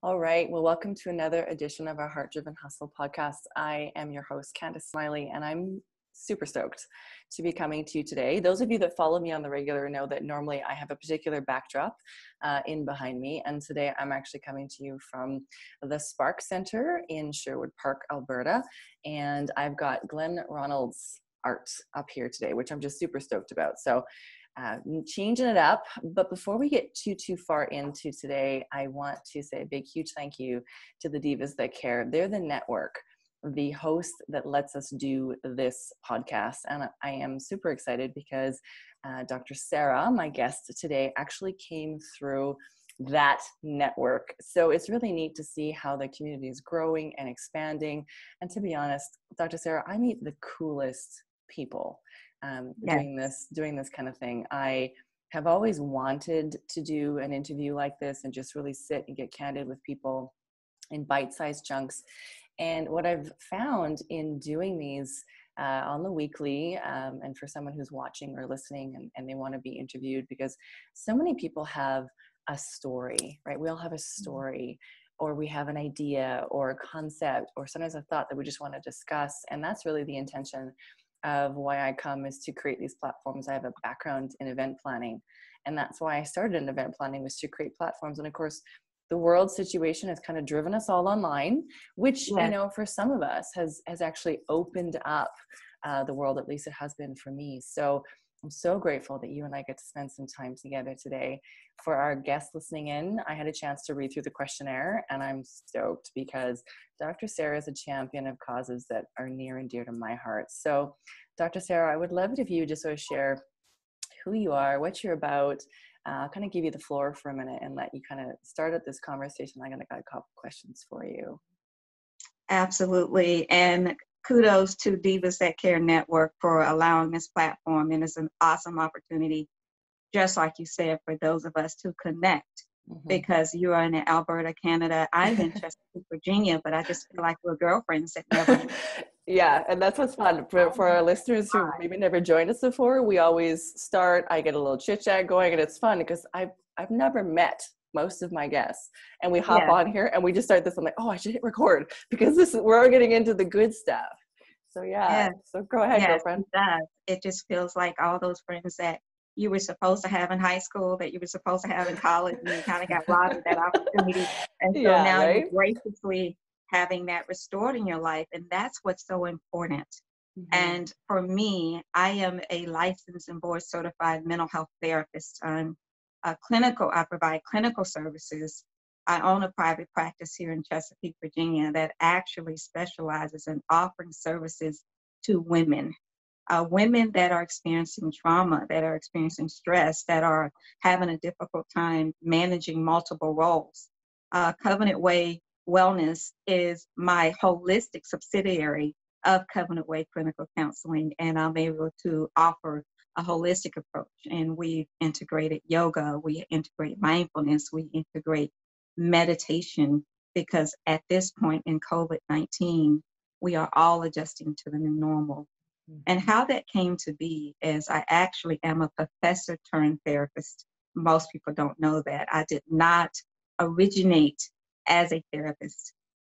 All right. Well, welcome to another edition of our Heart Driven Hustle podcast. I am your host, Candace Smiley, and I'm super stoked to be coming to you today. Those of you that follow me on the regular know that normally I have a particular backdrop in behind me. And today I'm actually coming to you from the Spark Center in Sherwood Park, Alberta. And I've got Glenn Ronald's art up here today, which I'm just super stoked about. So changing it up. But before we get too far into today, I want to say a big, huge thank you to the Divas That Care. They're the network, the host that lets us do this podcast. And I am super excited because Dr. Sarah, my guest today, actually came through that network. So it's really neat to see how the community is growing and expanding. And to be honest, Dr. Sarah, I meet the coolest people doing this kind of thing. I have always wanted to do an interview like this and just really sit and get candid with people in bite-sized chunks. And what I've found in doing these on the weekly, and for someone who's watching or listening and they want to be interviewed, because so many people have a story, right? We all have a story, or we have an idea or a concept, or sometimes a thought that we just want to discuss. And that's really the intention of why I come, is to create these platforms. I have a background in event planning, and that's why I started in event planning, was to create platforms. And of course, the world situation has kind of driven us all online, which, you know, for some of us has actually opened up the world. At least it has been for me. So I'm so grateful that you and I get to spend some time together today. For our guests listening in, I had a chance to read through the questionnaire, and I'm stoked because Dr. Sarah is a champion of causes that are near and dear to my heart. So Dr. Sarah, I would love it if you would just sort of share who you are, what you're about. I'll kind of give you the floor for a minute and let you kind of start at this conversation. I'm going to got a couple questions for you. Absolutely. And kudos to Divas That Care Network for allowing this platform. And it's an awesome opportunity, just like you said, for those of us to connect. Because you are in Alberta, Canada. I'm in Chesapeake, Virginia, but I just feel like we're girlfriends that never. Yeah, and that's what's fun. For our listeners who maybe never joined us before, we always start, I get a little chit chat going, and it's fun because I've never met most of my guests, and we hop on here and we just start this. I'm like, oh, I should hit record because we're getting into the good stuff. So so go ahead, girlfriend. It does. It just feels like all those friends that you were supposed to have in high school, that you were supposed to have in college, and you kind of got robbed of that opportunity. And so now you're graciously having that restored in your life. And that's what's so important. And for me, I am a licensed and board certified mental health therapist. I'm I provide clinical services. I own a private practice here in Chesapeake, Virginia, that actually specializes in offering services to women. Women that are experiencing trauma, that are experiencing stress, that are having a difficult time managing multiple roles. Covenant Way Wellness is my holistic subsidiary of Covenant Way Clinical Counseling, and I'm able to offer a holistic approach. And we integrated yoga, we integrate mindfulness, we integrate meditation, because at this point in COVID-19, we are all adjusting to the new normal. And how that came to be is I actually am a professor turned therapist. Most people don't know that. I did not originate as a therapist.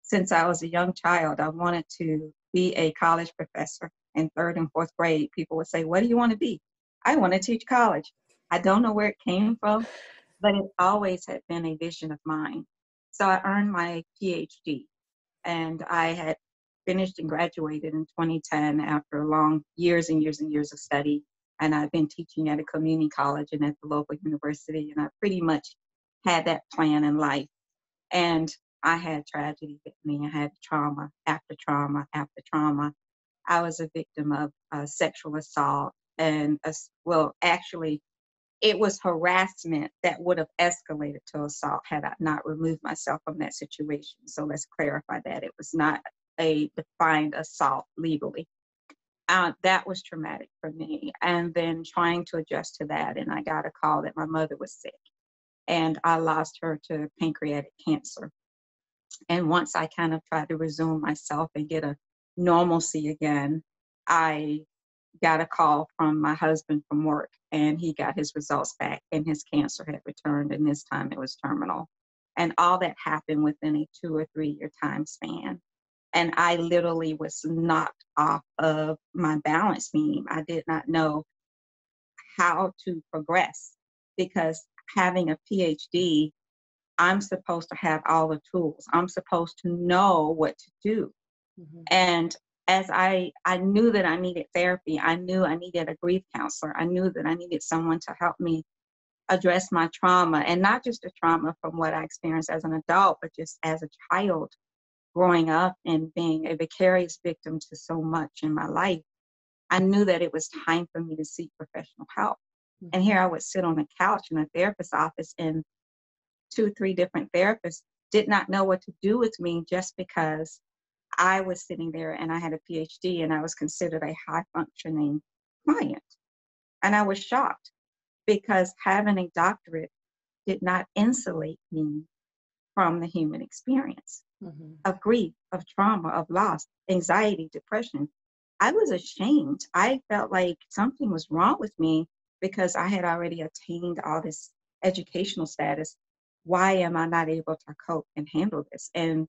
Since I was a young child, I wanted to be a college professor. In third and fourth grade, people would say, what do you want to be? I want to teach college. I don't know where it came from, but it always had been a vision of mine. So I earned my PhD, and I had finished and graduated in 2010 after long years and years and years of study. And I've been teaching at a community college and at the local university. And I pretty much had that plan in life. And I had tragedy hit me. I had trauma after trauma after trauma. I was a victim of sexual assault. And actually, it was harassment that would have escalated to assault had I not removed myself from that situation. So let's clarify that. It was not a defined assault legally. That was traumatic for me. And then trying to adjust to that. And I got a call that my mother was sick, and I lost her to pancreatic cancer. And once I kind of tried to resume myself and get a normalcy again, I got a call from my husband from work, and he got his results back, and his cancer had returned, and this time it was terminal. And all that happened within a 2 or 3 year time span. And I literally was knocked off of my balance beam. I did not know how to progress because having a PhD, I'm supposed to have all the tools. I'm supposed to know what to do. Mm-hmm. And as I knew that I needed therapy, I knew I needed a grief counselor. I knew that I needed someone to help me address my trauma, and not just the trauma from what I experienced as an adult, but just as a child growing up and being a vicarious victim to so much in my life. I knew that it was time for me to seek professional help. Mm-hmm. And here I would sit on a couch in a therapist's office, and 2, 3 different therapists did not know what to do with me just because I was sitting there and I had a PhD and I was considered a high functioning client. And I was shocked because having a doctorate did not insulate me from the human experience Mm-hmm. of grief, of trauma, of loss, anxiety, depression. I was ashamed. I felt like something was wrong with me because I had already attained all this educational status. Why am I not able to cope and handle this? And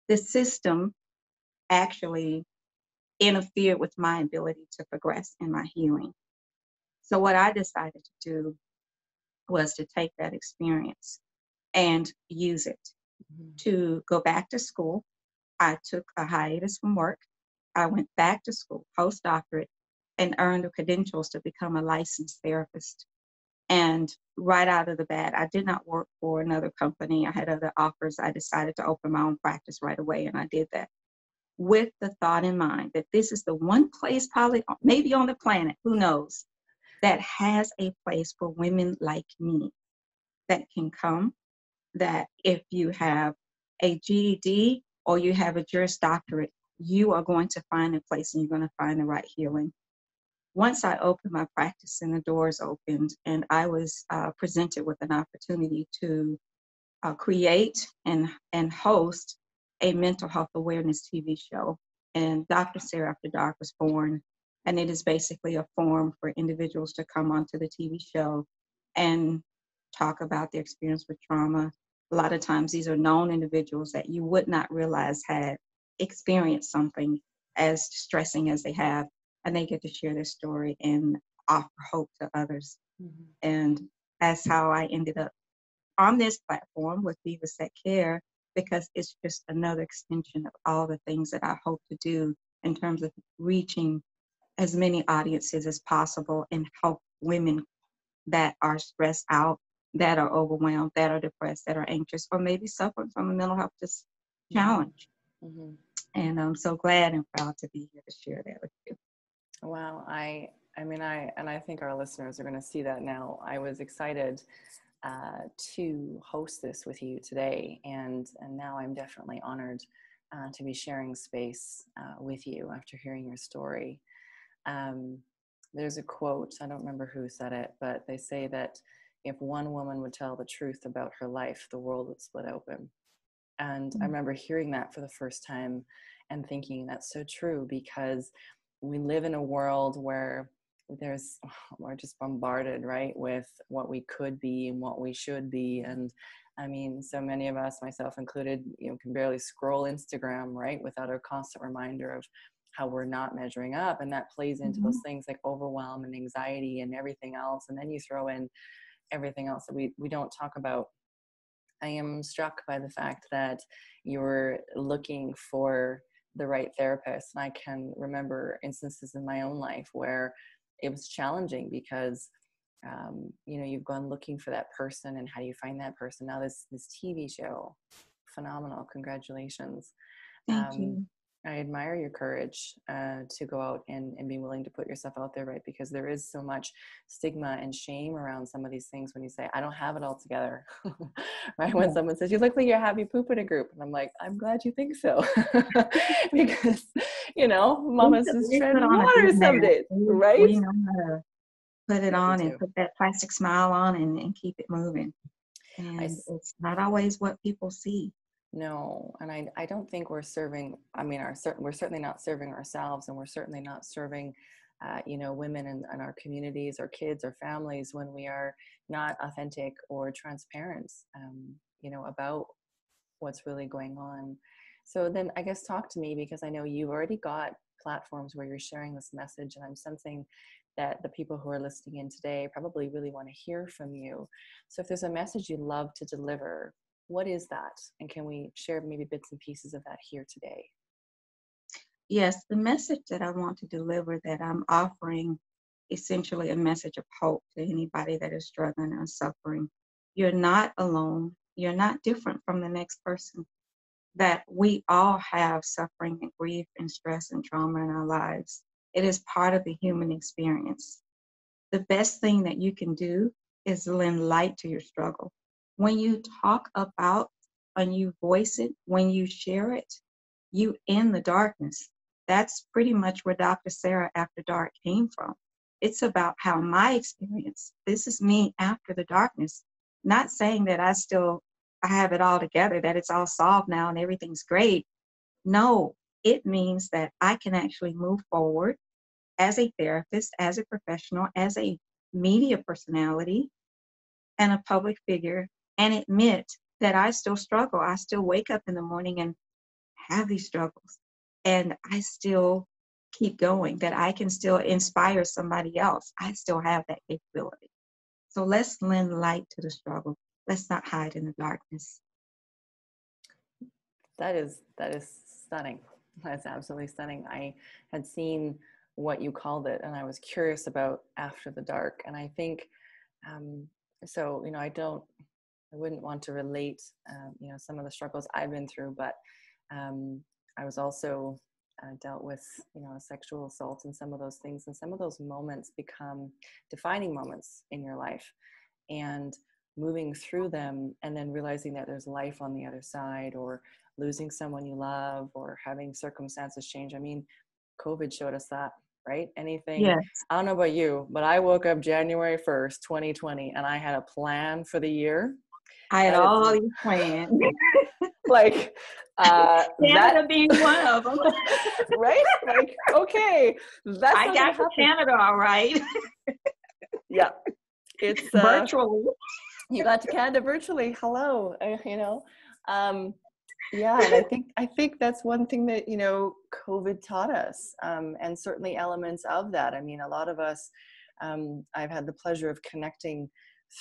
the system actually interfered with my ability to progress in my healing. So what I decided to do was to take that experience and use it to go back to school. I took a hiatus from work. I went back to school, postdoctorate, and earned the credentials to become a licensed therapist. And right out of the bat, I did not work for another company. I had other offers. I decided to open my own practice right away, and I did that with the thought in mind that this is the one place, probably maybe on the planet, who knows, that has a place for women like me that can come, that if you have a GED or you have a Juris Doctorate, you are going to find a place and you're going to find the right healing. Once I opened my practice and the doors opened, and I was presented with an opportunity to create and host a mental health awareness TV show. And Dr. Sarah After Dark was born. And it is basically a forum for individuals to come onto the TV show and talk about their experience with trauma. A lot of times these are known individuals that you would not realize had experienced something as distressing as they have. And they get to share their story and offer hope to others. Mm-hmm. And that's how I ended up on this platform with Divas That Care, because it's just another extension of all the things that I hope to do in terms of reaching as many audiences as possible and help women that are stressed out, that are overwhelmed, that are depressed, that are anxious, or maybe suffering from a mental health challenge. Mm-hmm. And I'm so glad and proud to be here to share that with you. Wow. I think our listeners are going to see that now. I was excited to host this with you today, and now I'm definitely honored to be sharing space with you after hearing your story. There's a quote, I don't remember who said it, but they say that if one woman would tell the truth about her life, the world would split open. And I remember hearing that for the first time and thinking that's so true, because we live in a world where we're just bombarded, right, with what we could be and what we should be. And I mean, so many of us, myself included, can barely scroll Instagram, right, without a constant reminder of how we're not measuring up. And that plays into those things like overwhelm and anxiety and everything else. And then you throw in everything else that we don't talk about. I am struck by the fact that you're looking for the right therapist. And I can remember instances in my own life where it was challenging because, you've gone looking for that person, and how do you find that person? Now this TV show, phenomenal. Congratulations. Thank you. I admire your courage to go out and be willing to put yourself out there, right? Because there is so much stigma and shame around some of these things when you say, I don't have it all together, right? When someone says, you look like you're happy poop in a group. And I'm like, I'm glad you think so. Because, mama's just treading water some days, right? We know how to put it on and put that plastic smile on and keep it moving. And it's not always what people see. No, and I don't think we're serving, we're certainly not serving ourselves, and we're certainly not serving, women in our communities or kids or families when we are not authentic or transparent. about what's really going on. So then I guess talk to me, because I know you've already got platforms where you're sharing this message, and I'm sensing that the people who are listening in today probably really want to hear from you. So if there's a message you love to deliver, what is that? And can we share maybe bits and pieces of that here today? Yes, the message that I want to deliver, that I'm offering, essentially a message of hope to anybody that is struggling or suffering. You're not alone. You're not different from the next person. That we all have suffering and grief and stress and trauma in our lives. It is part of the human experience. The best thing that you can do is lend light to your struggle. When you talk about and you voice it, when you share it, you end the darkness. That's pretty much where Dr. Sarah After Dark came from. It's about how my experience, this is me after the darkness, not saying that I have it all together, that it's all solved now and everything's great. No, it means that I can actually move forward as a therapist, as a professional, as a media personality and a public figure, and admit that I still struggle. I still wake up in the morning and have these struggles, and I still keep going, that I can still inspire somebody else. I still have that capability. So let's lend light to the struggle. Let's not hide in the darkness. That is stunning. That's absolutely stunning. I had seen what you called it, and I was curious about After the Dark. And I think, so, I wouldn't want to relate, some of the struggles I've been through, but I was also dealt with, sexual assault and some of those things. And some of those moments become defining moments in your life. And moving through them and then realizing that there's life on the other side, or losing someone you love, or having circumstances change. I mean, COVID showed us that, right? Anything, Yes. I don't know about you, but I woke up January 1st, 2020, and I had a plan for the year. I had all these plans. Like, Canada being one of them. Right? Like, okay, that's I got to Canada all right. Yeah. It's virtually. You got to Canada virtually. Hello, yeah, and I think that's one thing that COVID taught us, and certainly elements of that. I mean, a lot of us, I've had the pleasure of connecting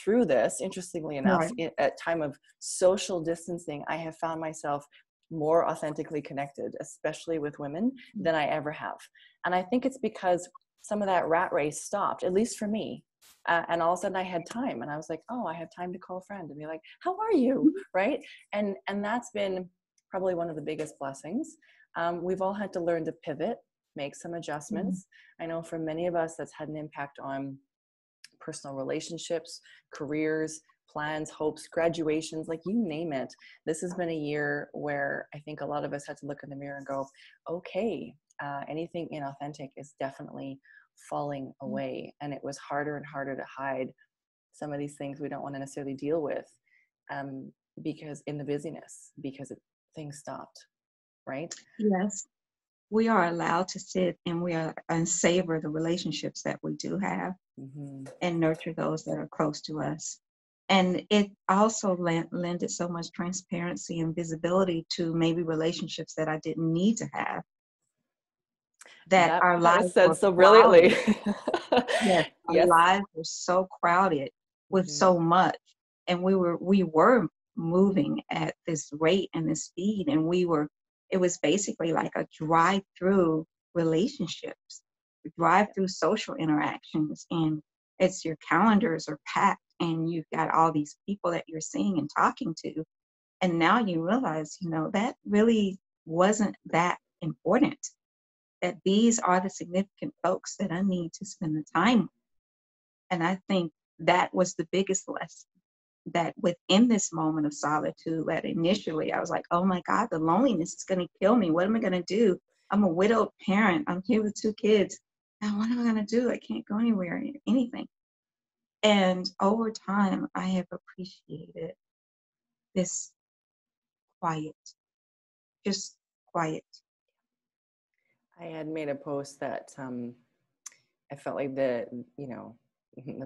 through this. Interestingly enough, Right. at time of social distancing, I have found myself more authentically connected, especially with women, than I ever have. And I think it's because some of that rat race stopped, at least for me. And all of a sudden I had time, and I was like, oh, I have time to call a friend and be like, how are you? Right. And that's been probably one of the biggest blessings. We've all had to learn to pivot, make some adjustments. I know for many of us, that's had an impact on personal relationships, careers, plans, hopes, graduations, like you name it. This has been a year where I think a lot of us had to look in the mirror and go, okay, anything inauthentic is definitely falling away. And it was harder and harder to hide some of these things we don't want to necessarily deal with, because in the busyness, because things stopped, right? Yes. We are allowed to sit and savor the relationships that we do have, and nurture those that are close to us. And it also lended so much transparency and visibility to maybe relationships that I didn't need to have. That our lives said were so brilliantly. Yes, our lives were so crowded with so much, and we were moving at this rate and this speed, and it was basically like a drive-through relationships, drive-through social interactions, and it's your calendars are packed, and you've got all these people that you're seeing and talking to, and now you realize, that really wasn't that important. That these are the significant folks that I need to spend the time with. And I think that was the biggest lesson, that within this moment of solitude, that initially I was like, oh my God, the loneliness is going to kill me. What am I going to do? I'm a widowed parent. I'm here with 2 kids. Now, what am I going to do? I can't go anywhere, anything. And over time, I have appreciated this quiet, just quiet. I had made a post that I felt like the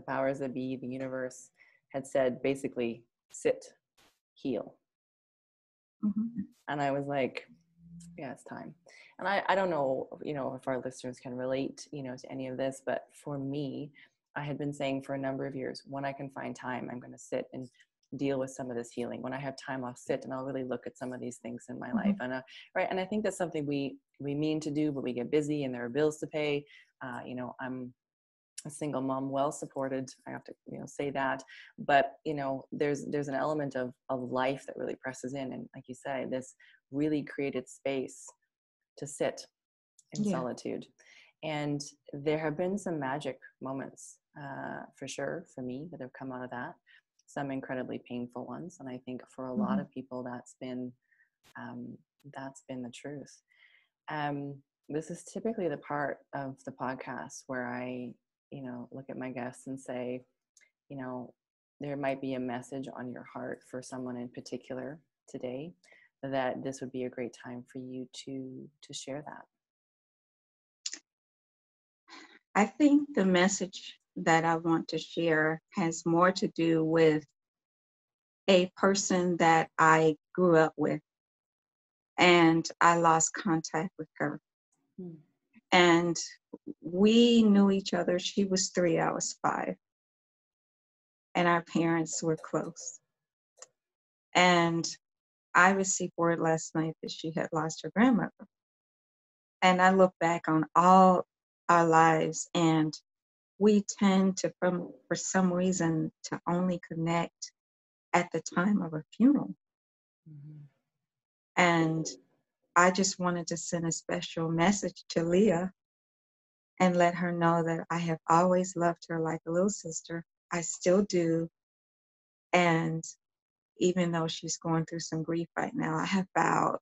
powers that be, the universe, had said basically, sit, heal. Mm-hmm. And I was like, yeah, it's time. And I don't know, if our listeners can relate, to any of this, but for me, I had been saying for a number of years, when I can find time, I'm going to sit and deal with some of this healing. When I have time, I'll sit and I'll really look at some of these things in my Mm-hmm. life. And right. And I think that's something we mean to do, but we get busy and there are bills to pay. I'm a single mom, well supported. I have to, say that, but there's an element of life that really presses in. And like you say, this really created space to sit in Yeah. solitude. And there have been some magic moments, for sure, for me that have come out of that, some incredibly painful ones. And I think for a lot Mm-hmm. of people, that's been the truth. This is typically the part of the podcast where I, look at my guests and say, there might be a message on your heart for someone in particular today, that this would be a great time for you to share that. I think the message that I want to share has more to do with a person that I grew up with, and I lost contact with her. Hmm. And we knew each other. She was 3, I was 5. And our parents were close. And I received word last night that she had lost her grandmother. And I look back on all our lives, and we tend to, for some reason, to only connect at the time of a funeral. Mm-hmm. And I just wanted to send a special message to Leah and let her know that I have always loved her like a little sister. I still do. And even though she's going through some grief right now, I have vowed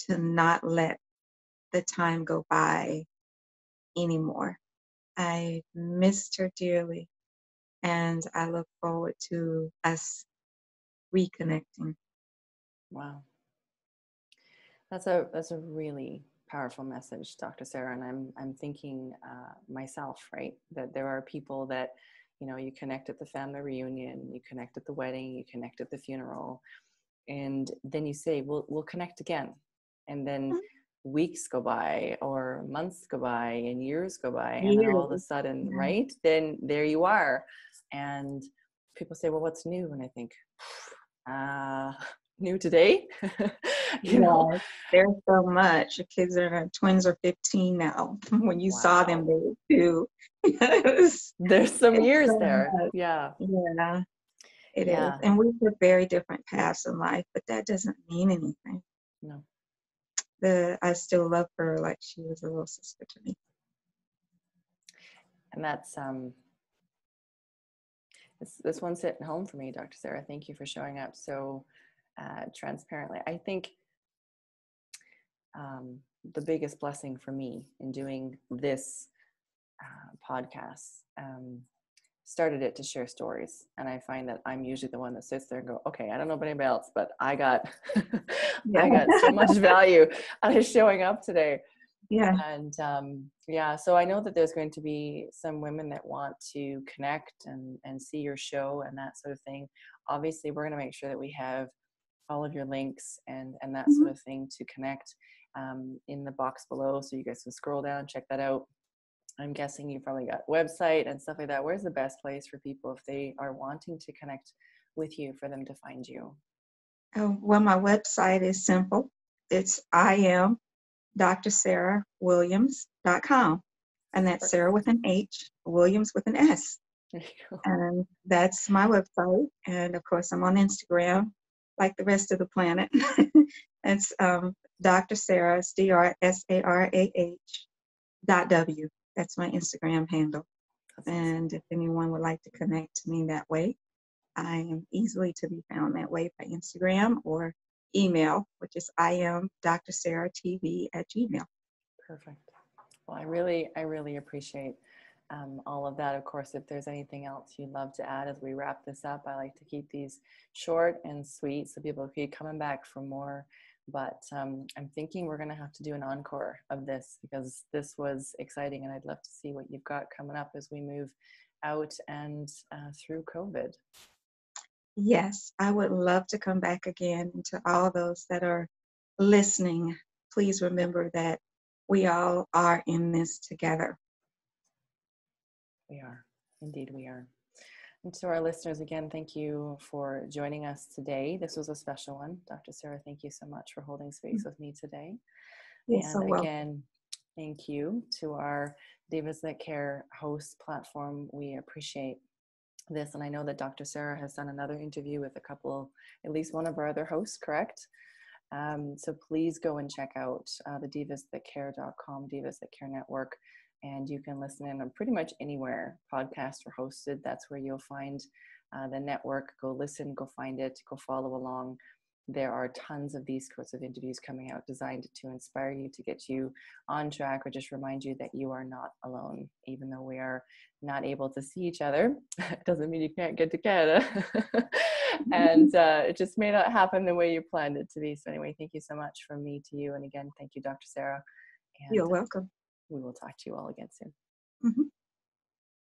to not let the time go by anymore. I missed her dearly, and I look forward to us reconnecting. Wow. That's a really powerful message, Dr. Sarah. And I'm thinking myself, right, that there are people that, you connect at the family reunion, you connect at the wedding, you connect at the funeral, and then you say, we'll connect again. And then weeks go by or months go by and years go by. And then all of a Years. sudden, Yeah. right, then there you are. And people say, well, what's new? And I think, new today. Yes, there's so much. The kids are twins are 15 now. When you saw them, Wow. they were 2. There's some It's years so there. much. Yeah. Yeah, it is. Yeah. And we took very different paths in life, but that doesn't mean anything. No. I still love her like she was a little sister to me. And that's this one's hitting home for me, Dr. Sarah. Thank you for showing up so transparently. I think the biggest blessing for me in doing this podcast, started it to share stories. And I find that I'm usually the one that sits there and go, okay, I don't know about anybody else, but I got Yeah. I got so much value out of showing up today. Yeah. And so I know that there's going to be some women that want to connect and see your show and that sort of thing. Obviously, we're going to make sure that we have all of your links and that Mhm. sort of thing to connect in the box below, so you guys can scroll down, check that out. I'm guessing you probably got a website and stuff like that. Where's the best place for people if they are wanting to connect with you, for them to find you? Well, my website is simple. It's IamDrSarahWilliams.com. And that's Sarah with an H, Williams with an S. There you go. And that's my website. And of course, I'm on Instagram, like the rest of the planet. It's Dr. Sarah, DrSarah.W. That's my Instagram handle. That's awesome. And if anyone would like to connect to me that way, I am easily to be found that way by Instagram or email, which is IamDrSarahTV@gmail. Perfect. Well, I really appreciate all of that. Of course, if there's anything else you'd love to add as we wrap this up, I like to keep these short and sweet so people keep coming back for more. But I'm thinking we're going to have to do an encore of this, because this was exciting, and I'd love to see what you've got coming up as we move out and through COVID. Yes, I would love to come back again. To all those that are listening, please remember that we all are in this together. We are. Indeed, we are. And to our listeners, again, thank you for joining us today. This was a special one. Dr. Sarah, thank you so much for holding space with me today. You're so And welcome. again, thank you to our Divas That Care host platform. We appreciate this. And I know that Dr. Sarah has done another interview with a couple, at least one of our other hosts, correct? So please go and check out the divasthatcare.com, Divas That Care Network, and you can listen in on pretty much anywhere podcasts are hosted. That's where you'll find the network. Go listen, go find it, go follow along. There are tons of these sorts of interviews coming out designed to inspire you, to get you on track, or just remind you that you are not alone. Even though we are not able to see each other, it doesn't mean you can't get to Canada. And it just may not happen the way you planned it to be. So anyway, thank you so much from me to you. And again, thank you, Dr. Sarah. And You're welcome. we will talk to you all again soon. Mm-hmm.